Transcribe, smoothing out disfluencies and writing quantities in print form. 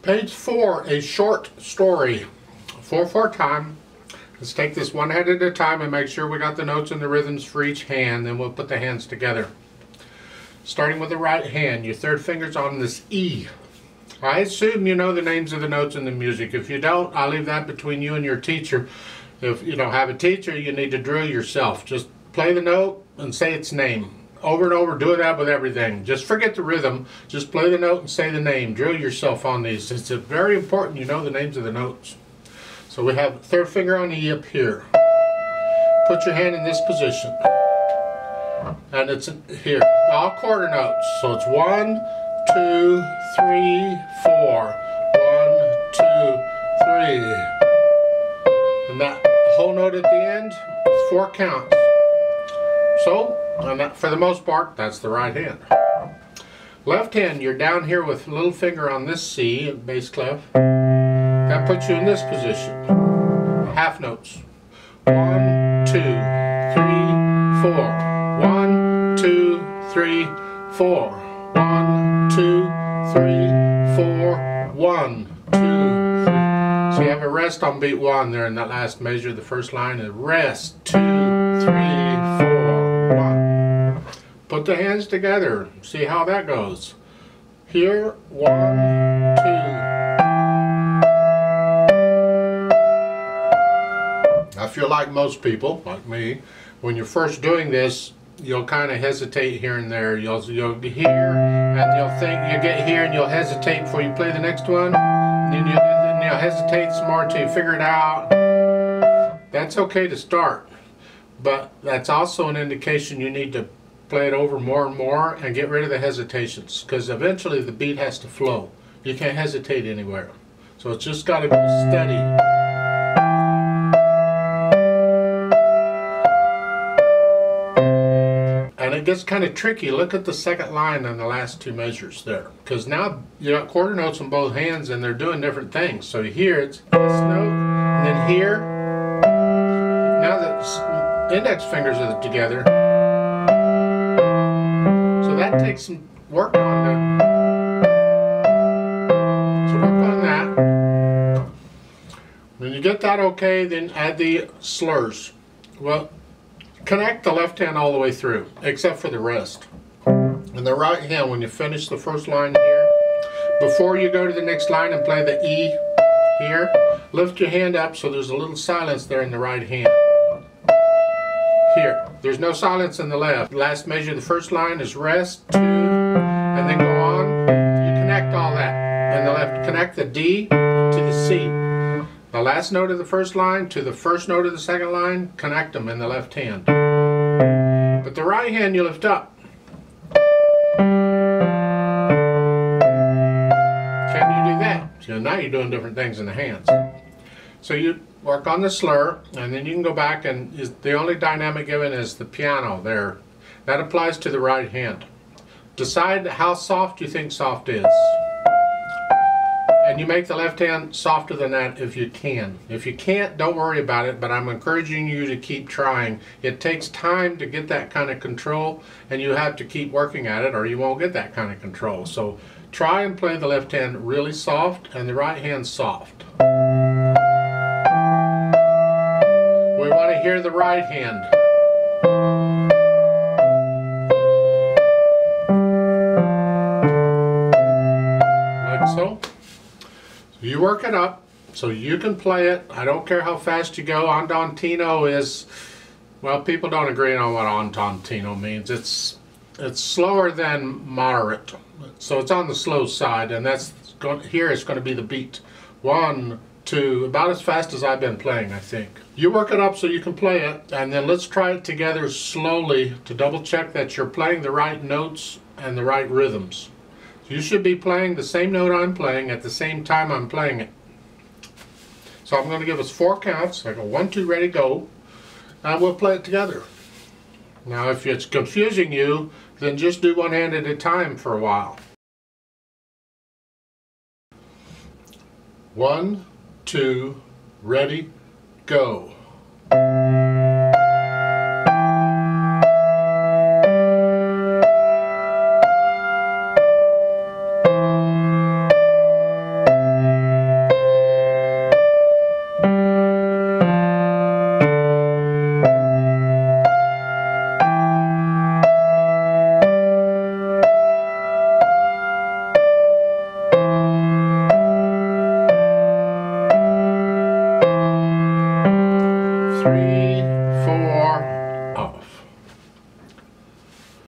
Page 4, a short story. 4/4 time. Let's take this one hand at a time and make sure we got the notes and the rhythms for each hand, then we'll put the hands together. Starting with the right hand, your third finger's on this E. I assume you know the names of the notes in the music. If you don't, I'll leave that between you and your teacher. If you don't have a teacher, you need to drill yourself. Just play the note and say its name. Over and over, do that with everything. Just forget the rhythm. Just play the note and say the name. Drill yourself on these. It's very important you know the names of the notes. So we have third finger on E up here. Put your hand in this position. And it's here. All quarter notes. So it's 1, 2, 3, 4. 1, 2, 3. And that whole note at the end is 4 counts. So, and that, for the most part, that's the right hand. Left hand, you're down here with little finger on this C, bass clef. That puts you in this position. Half notes. 1, 2, 3, 4. 1, 2, 3, 4. 1, 2, 3, 4. 1, 2, 3. So you have a rest on beat 1 there in that last measure. The first line is rest. 2, 3, 4, 1. Put the hands together. See how that goes. Here, 1, 2. If you're like most people, like me, when you're first doing this, you'll kind of hesitate here and there. You'll be here, and you'll think you get here, and you'll hesitate before you play the next one. And then you'll hesitate some more until you figure it out. That's okay to start, but that's also an indication you need to play it over more and more and get rid of the hesitations, because eventually the beat has to flow. You can't hesitate anywhere. So it's just got to go steady. And it gets kind of tricky. Look at the second line on the last 2 measures there, because now you got quarter notes on both hands and they're doing different things. So here it's this note, and then here, now the index fingers are together, so that takes some work on so work on that. When you get that okay, then add the slurs. Well, connect the left hand all the way through, except for the rest. And the right hand, when you finish the first line here, before you go to the next line and play the E here, lift your hand up so there's a little silence there in the right hand. Here, there's no silence in the left. Last measure, the first line is rest, 2, and then go on. You connect all that. And the left, connect the D to the C. The last note of the first line to the first note of the second line, connect them in the left hand. But the right hand you lift up. Can you do that? So now you're doing different things in the hands. So you work on the slur, and then you can go back, and the only dynamic given is the piano there. That applies to the right hand. Decide how soft you think soft is. And you make the left hand softer than that if you can. If you can't, don't worry about it, but I'm encouraging you to keep trying. It takes time to get that kind of control, and you have to keep working at it or you won't get that kind of control. So try and play the left hand really soft and the right hand soft. We want to hear the right hand. Like so. You work it up so you can play it. I don't care how fast you go. Andantino is, well, people don't agree on what andantino means. It's slower than moderate. So it's on the slow side, and that's here it's going to be the beat. 1, 2, about as fast as I've been playing, I think. You work it up so you can play it, and then let's try it together slowly to double check that you're playing the right notes and the right rhythms. You should be playing the same note I'm playing at the same time I'm playing it. So I'm going to give us 4 counts. I go 1, 2, ready, go. And we'll play it together. Now if it's confusing you, then just do one hand at a time for a while. 1, 2, ready, go. 3,